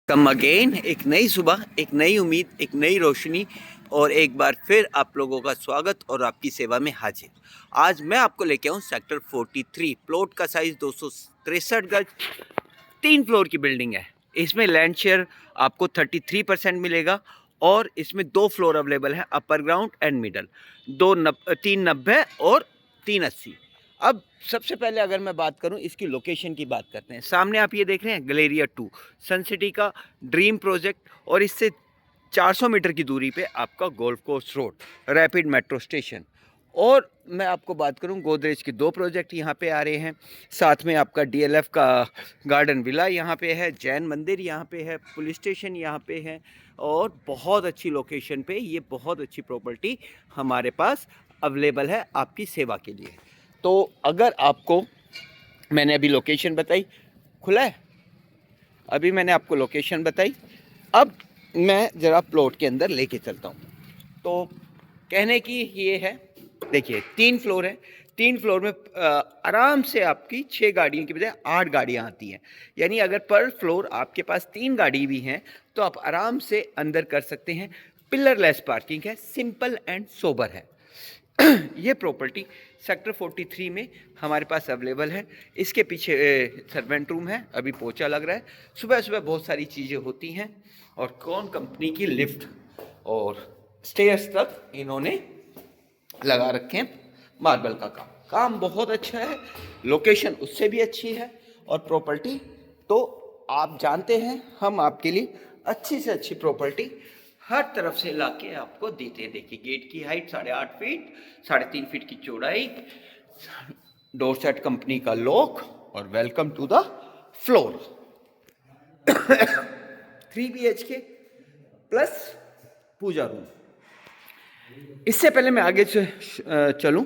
Come again, एक नई सुबह, एक नई उम्मीद, एक नई रोशनी और एक बार फिर आप लोगों का स्वागत और आपकी सेवा में हाजिर। आज मैं आपको लेके आऊँ सेक्टर 43। प्लॉट का साइज 263 गज, 3 फ्लोर की बिल्डिंग है। इसमें लैंड शेयर आपको 33% मिलेगा और इसमें 2 फ्लोर अवेलेबल है, अपर ग्राउंड एंड मिडल। 390 और 380। अब सबसे पहले अगर मैं बात करूं, इसकी लोकेशन की बात करते हैं। सामने आप ये देख रहे हैं गलेरिया 2 सन सिटी का ड्रीम प्रोजेक्ट, और इससे 400 मीटर की दूरी पे आपका golf course road, rapid metro station. और मैं आपको बात करूं, गोदरेज के 2 प्रोजेक्ट यहाँ पे आ रहे हैं। साथ में आपका डीएलएफ का गार्डन विला यहाँ पे है, जैन मंदिर यहाँ पे है, पुलिस स्टेशन यहाँ पे है और बहुत अच्छी लोकेशन पे ये बहुत अच्छी प्रॉपर्टी हमारे पास अवेलेबल है आपकी सेवा के लिए। तो अगर आपको, मैंने अभी लोकेशन बताई, खुला है, अभी मैंने आपको लोकेशन बताई। अब मैं ज़रा प्लॉट के अंदर लेके चलता हूँ। तो कहने की ये है, देखिए 3 फ्लोर है। 3 फ्लोर में आराम से आपकी 6 गाड़ियों की बजाय 8 गाड़ियाँ आती हैं। यानी अगर पर फ्लोर आपके पास 3 गाड़ी भी हैं तो आप आराम से अंदर कर सकते हैं। पिलरलेस पार्किंग है, सिंपल एंड सोबर है। ये प्रॉपर्टी सेक्टर 43 में हमारे पास अवेलेबल है। इसके पीछे सर्वेंट रूम है, अभी पोछा लग रहा है। सुबह सुबह बहुत सारी चीज़ें होती हैं और कौन कंपनी की लिफ्ट और स्टेयर्स तक इन्होंने लगा रखे हैं। मार्बल का काम बहुत अच्छा है, लोकेशन उससे भी अच्छी है और प्रॉपर्टी तो आप जानते हैं हम आपके लिए अच्छी से अच्छी प्रॉपर्टी हर तरफ से लाके आपको देते हैं। देखिए गेट की हाइट 8.5 फीट, 3.5 फीट की चौड़ाई, डोर सेट कंपनी का लॉक और welcome to the floor. 3 BHK plus puja room. इससे पहले मैं आगे चलूं,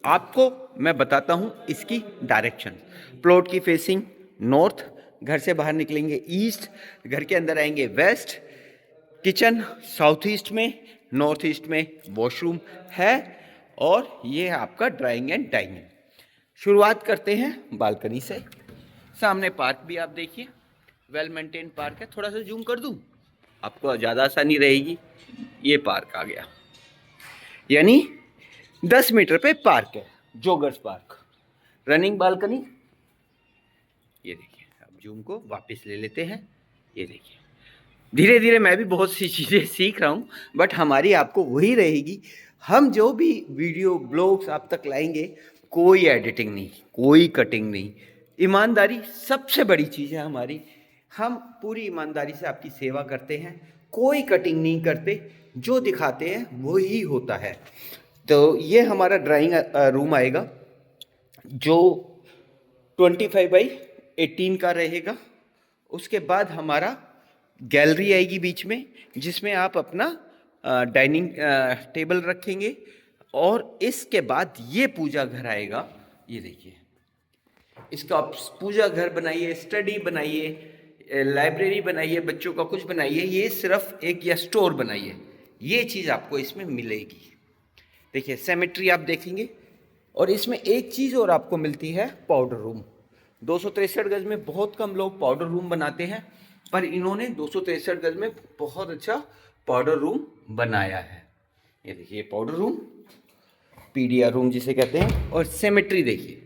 आपको मैं बताता हूं इसकी डायरेक्शन। प्लॉट की फेसिंग नॉर्थ, घर से बाहर निकलेंगे ईस्ट, घर के अंदर आएंगे वेस्ट, किचन साउथ ईस्ट में, नॉर्थ ईस्ट में वॉशरूम है और ये है आपका ड्राइंग एंड डाइनिंग। शुरुआत करते हैं बालकनी से। सामने पार्क भी आप देखिए, वेल मेंटेन पार्क है। थोड़ा सा जूम कर दूं, आपको ज़्यादा आसानी रहेगी। ये पार्क आ गया, यानी 10 मीटर पे पार्क है, जोगर्स पार्क। रनिंग बालकनी, ये देखिए। अब जूम को वापस ले लेते हैं, ये देखिए। धीरे धीरे मैं भी बहुत सी चीज़ें सीख रहा हूँ, बट हमारी आपको वही रहेगी। हम जो भी वीडियो ब्लॉग्स आप तक लाएंगे, कोई एडिटिंग नहीं, कोई कटिंग नहीं, ईमानदारी सबसे बड़ी चीज़ है हमारी। हम पूरी ईमानदारी से आपकी सेवा करते हैं, कोई कटिंग नहीं करते, जो दिखाते हैं वही होता है। तो ये हमारा ड्राइंग रूम आएगा जो 25/18 का रहेगा। उसके बाद हमारा गैलरी आएगी बीच में, जिसमें आप अपना डाइनिंग टेबल रखेंगे। और इसके बाद ये पूजा घर आएगा, ये देखिए। इसका आप पूजा घर बनाइए, स्टडी बनाइए, लाइब्रेरी बनाइए, बच्चों का कुछ बनाइए, ये सिर्फ एक या स्टोर बनाइए, ये चीज़ आपको इसमें मिलेगी। देखिए सेमेट्री आप देखेंगे। और इसमें एक चीज़ और आपको मिलती है, पाउडर रूम। 263 गज में बहुत कम लोग पाउडर रूम बनाते हैं, पर इन्होंने 263 गज में बहुत अच्छा पाउडर रूम बनाया है। ये देखिए पाउडर रूम, पीडीआर रूम जिसे कहते हैं। और सेमेट्री देखिए,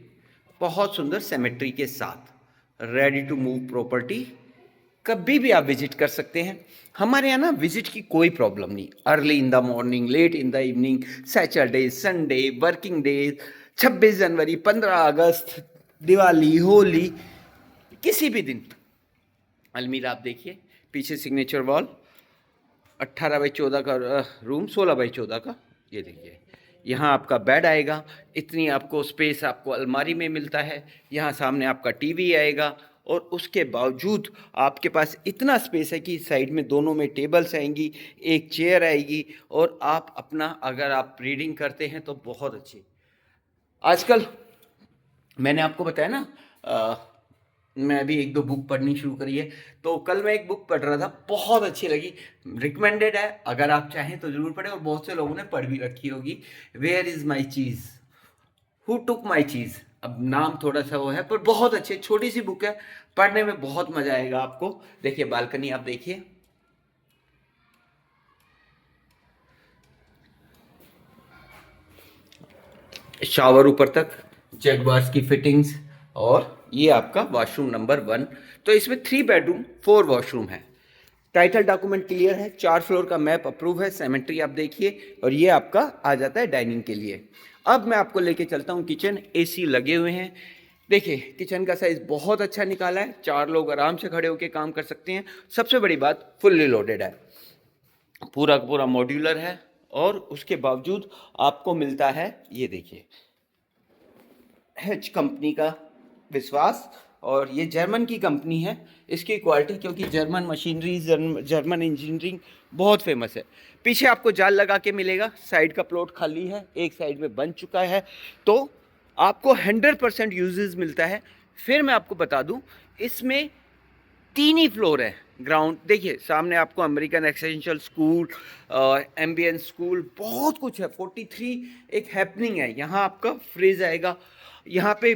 बहुत सुंदर सेमेट्री के साथ, रेडी टू मूव प्रॉपर्टी। कभी भी आप विजिट कर सकते हैं हमारे यहाँ ना। विजिट की कोई प्रॉब्लम नहीं, early in the morning, late in the evening, Saturday, Sunday, working days, 26 जनवरी, 15 अगस्त, दिवाली, होली, किसी भी दिन। अलमीरा आप देखिए, पीछे सिग्नेचर वॉल, 18/14 का रूम, 16/14 का। ये देखिए, यहाँ आपका बेड आएगा, इतनी आपको स्पेस आपको अलमारी में मिलता है। यहाँ सामने आपका टीवी आएगा और उसके बावजूद आपके पास इतना स्पेस है कि साइड में दोनों में टेबल्स आएंगी, एक चेयर आएगी और आप अपना, अगर आप रीडिंग करते हैं तो बहुत अच्छी। आजकल मैंने आपको बताया ना, मैं अभी 1-2 बुक पढ़नी शुरू करी है। तो कल मैं एक बुक पढ़ रहा था, बहुत अच्छी लगी, रिकमेंडेड है, अगर आप चाहें तो ज़रूर पढ़ें। और बहुत से लोगों ने पढ़ भी रखी होगी। Where is my cheese, who took my cheese, अब नाम थोड़ा सा वो है, पर बहुत अच्छी छोटी सी बुक है, पढ़ने में बहुत मजा आएगा आपको। देखिए बालकनी आप देखिए, शावर ऊपर तक, जगवार्स की फिटिंग्स, और ये आपका वॉशरूम नंबर 1। तो इसमें 3 बेडरूम 4 वॉशरूम है। टाइटल डॉक्यूमेंट क्लियर है, 4 फ्लोर का मैप अप्रूव है, सेमेंट्री आप देखिए, और ये आपका आ जाता है डाइनिंग के लिए। अब मैं आपको लेके चलता हूँ किचन। एसी लगे हुए हैं। देखिए किचन का साइज बहुत अच्छा निकाला है, 4 लोग आराम से खड़े होकर काम कर सकते हैं। सबसे बड़ी बात, फुल्ली लोडेड है, पूरा पूरा मॉड्यूलर है, और उसके बावजूद आपको मिलता है, ये देखिए, एच कंपनी का विश्वास। और ये जर्मन की कंपनी है, इसकी क्वालिटी, क्योंकि जर्मन मशीनरी, जर्मन इंजीनियरिंग बहुत फेमस है। पीछे आपको जाल लगा के मिलेगा, साइड का प्लॉट खाली है, एक साइड में बन चुका है, तो आपको 100% यूजेस मिलता है। फिर मैं आपको बता दूं, इसमें 3 ही फ्लोर है। ग्राउंड देखिए, सामने आपको अमेरिकन एक्सेंशियल स्कूल, एम्बियंस स्कूल, बहुत कुछ है। 43 एक हैपनिंग है, यहाँ आपका फ्रिज आएगा, यहाँ पे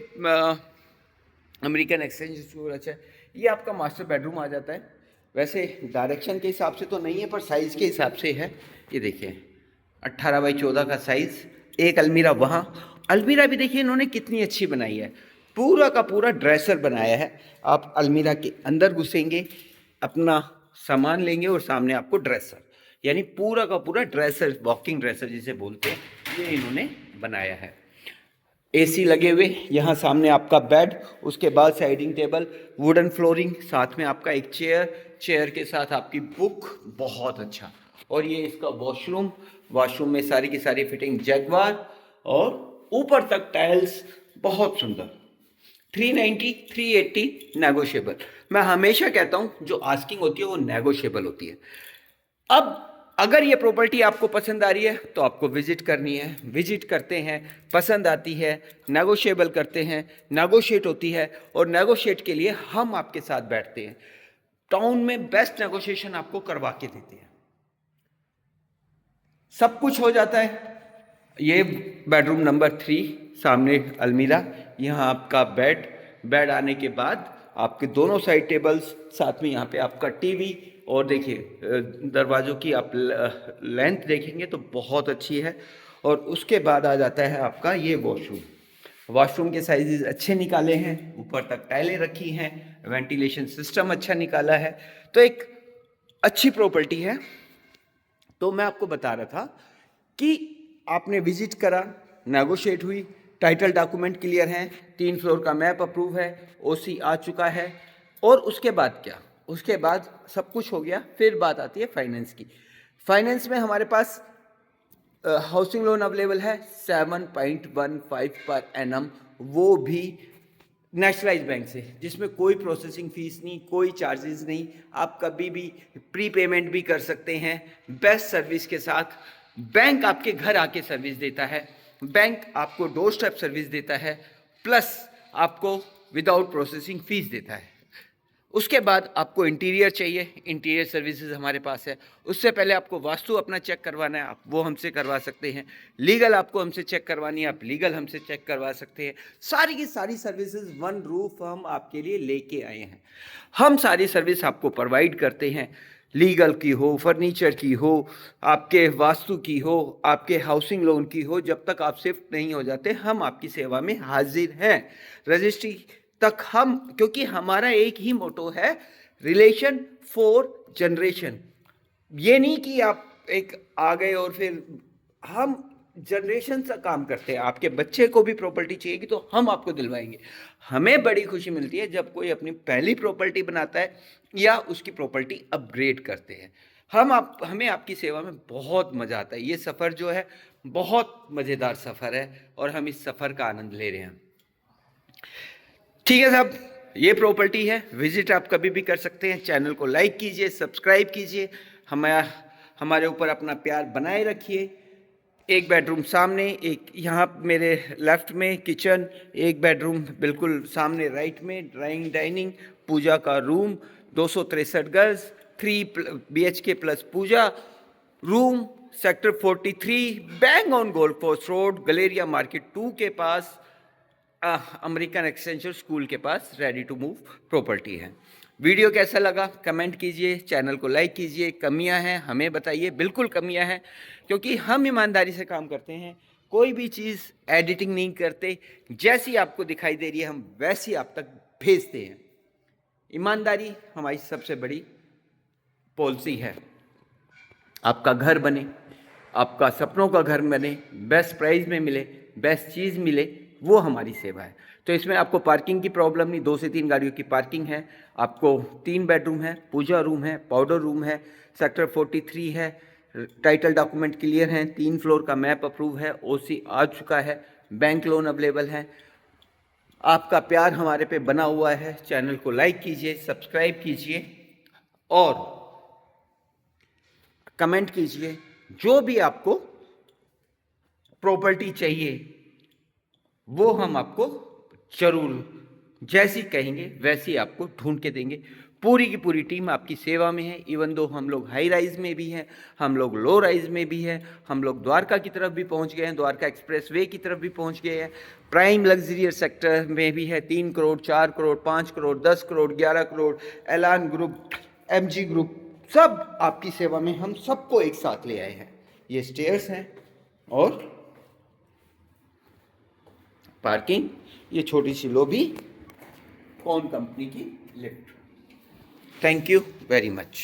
अमेरिकन एक्सचेंज स्कूल। अच्छा, ये आपका मास्टर बेडरूम आ जाता है। वैसे डायरेक्शन के हिसाब से तो नहीं है, पर साइज़ के हिसाब से है। ये देखिए 18 बाई 14 का साइज़। एक अलमीरा वहाँ, अलमीरा भी देखिए इन्होंने कितनी अच्छी बनाई है, पूरा का पूरा ड्रेसर बनाया है। आप अलमीरा के अंदर घुसेंगे, अपना सामान लेंगे, और सामने आपको ड्रेसर, यानी पूरा का पूरा ड्रेसर, वॉकिंग ड्रेसर जिसे बोलते हैं, ये इन्होंने बनाया है। एसी लगे हुए, यहाँ सामने आपका बेड, उसके बाद साइडिंग टेबल, वुडन फ्लोरिंग, साथ में आपका एक चेयर, चेयर के साथ आपकी बुक, बहुत अच्छा। और ये इसका वॉशरूम, वॉशरूम में सारी की सारी फिटिंग जगवार, और ऊपर तक टाइल्स, बहुत सुंदर। 390 380 नेगोशिएबल। मैं हमेशा कहता हूँ जो आस्किंग होती है वो नेगोशिएबल होती है। अब अगर ये प्रॉपर्टी आपको पसंद आ रही है तो आपको विजिट करनी है, विजिट करते हैं, पसंद आती है, नेगोशिएबल करते हैं, नेगोशिएट होती है, और नेगोशिएट के लिए हम आपके साथ बैठते हैं। टाउन में बेस्ट नेगोशिएशन आपको करवा के देते हैं, सब कुछ हो जाता है। ये बेडरूम नंबर 3, सामने अलमीरा, यहाँ आपका बेड, बेड आने के बाद आपके दोनों साइड टेबल्स, साथ में यहाँ पे आपका टीवी, और देखिए दरवाज़ों की आप लेंथ देखेंगे तो बहुत अच्छी है। और उसके बाद आ जाता है आपका ये वॉशरूम। वॉशरूम के साइजेस अच्छे निकाले हैं, ऊपर तक टाइलें रखी हैं, वेंटिलेशन सिस्टम अच्छा निकाला है, तो एक अच्छी प्रॉपर्टी है। तो मैं आपको बता रहा था कि आपने विजिट करा, नेगोशिएट हुई, टाइटल डॉक्यूमेंट क्लियर हैं, 3 फ्लोर का मैप अप्रूव है, ओसी आ चुका है, और उसके बाद क्या, उसके बाद सब कुछ हो गया। फिर बात आती है फाइनेंस की। फाइनेंस में हमारे पास हाउसिंग लोन अवेलेबल है 7.15 पर एनम, वो भी नेशनलाइज बैंक से, जिसमें कोई प्रोसेसिंग फीस नहीं, कोई चार्जेस नहीं। आप कभी भी प्री पेमेंट भी कर सकते हैं, बेस्ट सर्विस के साथ। बैंक आपके घर आके सर्विस देता है, बैंक आपको डोर स्टेप सर्विस देता है, प्लस आपको विदाउट प्रोसेसिंग फीस देता है। उसके बाद आपको इंटीरियर चाहिए, इंटीरियर सर्विसेज हमारे पास है। उससे पहले आपको वास्तु अपना चेक करवाना है, आप वो हमसे करवा सकते हैं। लीगल आपको हमसे चेक करवानी है, आप लीगल हमसे चेक करवा सकते हैं। सारी की सारी सर्विसेज वन रूफ हम आपके लिए लेके आए हैं। हम सारी सर्विस आपको प्रोवाइड करते हैं, लीगल की हो, फर्नीचर की हो, आपके वास्तु की हो, आपके हाउसिंग लोन की हो। जब तक आप शिफ्ट नहीं हो जाते हम आपकी सेवा में हाजिर हैं। रजिस्ट्री तक हम, क्योंकि हमारा एक ही मोटो है, रिलेशन फॉर जनरेशन। ये नहीं कि आप एक आ गए और फिर, हम जनरेशन से काम करते हैं। आपके बच्चे को भी प्रॉपर्टी चाहिए तो हम आपको दिलवाएंगे। हमें बड़ी खुशी मिलती है जब कोई अपनी पहली प्रॉपर्टी बनाता है या उसकी प्रॉपर्टी अपग्रेड करते हैं। हमें आपकी सेवा में बहुत मज़ा आता है। ये सफ़र जो है बहुत मज़ेदार सफ़र है, और हम इस सफ़र का आनंद ले रहे हैं। ठीक है साहब, ये प्रॉपर्टी है, विजिट आप कभी भी कर सकते हैं। चैनल को लाइक कीजिए, सब्सक्राइब कीजिए, हमारे ऊपर अपना प्यार बनाए रखिए। एक बेडरूम सामने, एक यहाँ मेरे लेफ्ट में किचन, एक बेडरूम बिल्कुल सामने राइट में ड्राइंग डाइनिंग, पूजा का रूम, 263 गज, 3 BHK plus puja room, sector 43, bang on golf course road, Galleria market 2 के पास, अमेरिकन एक्सटेंशन स्कूल के पास रेडी टू मूव प्रॉपर्टी है। वीडियो कैसा लगा कमेंट कीजिए, चैनल को लाइक कीजिए। कमियां हैं हमें बताइए, बिल्कुल कमियां हैं, क्योंकि हम ईमानदारी से काम करते हैं, कोई भी चीज़ एडिटिंग नहीं करते, जैसी आपको दिखाई दे रही है हम वैसी आप तक भेजते हैं। ईमानदारी हमारी सबसे बड़ी पॉलिसी है। आपका घर बने, आपका सपनों का घर बने, बेस्ट प्राइस में मिले, बेस्ट चीज़ मिले, वो हमारी सेवा है। तो इसमें आपको पार्किंग की प्रॉब्लम नहीं, 2 से 3 गाड़ियों की पार्किंग है, आपको 3 बेडरूम है, पूजा रूम है, पाउडर रूम है, सेक्टर 43 है, टाइटल डॉक्यूमेंट क्लियर हैं, 3 फ्लोर का मैप अप्रूव है, ओसी आ चुका है, बैंक लोन अवेलेबल है। आपका प्यार हमारे पे बना हुआ है। चैनल को लाइक कीजिए, सब्सक्राइब कीजिए और कमेंट कीजिए। जो भी आपको प्रॉपर्टी चाहिए वो हम आपको जरूर जैसी कहेंगे वैसी आपको ढूंढ के देंगे। पूरी की पूरी टीम आपकी सेवा में है। इवन दो हम लोग हाई राइज में भी हैं, हम लोग लो राइज में भी हैं, हम लोग द्वारका की तरफ भी पहुंच गए हैं, द्वारका एक्सप्रेस वे की तरफ भी पहुंच गए हैं, प्राइम लग्जरियस सेक्टर में भी है। 3 करोड़, 4 करोड़, 5 करोड़, 10 करोड़, 11 करोड़, एलान ग्रुप, एमजी ग्रुप, सब आपकी सेवा में हम सबको एक साथ ले आए हैं। ये स्टेयर्स हैं और पार्किंग, ये छोटी सी लॉबी, कौन कंपनी की lift. Thank you very much.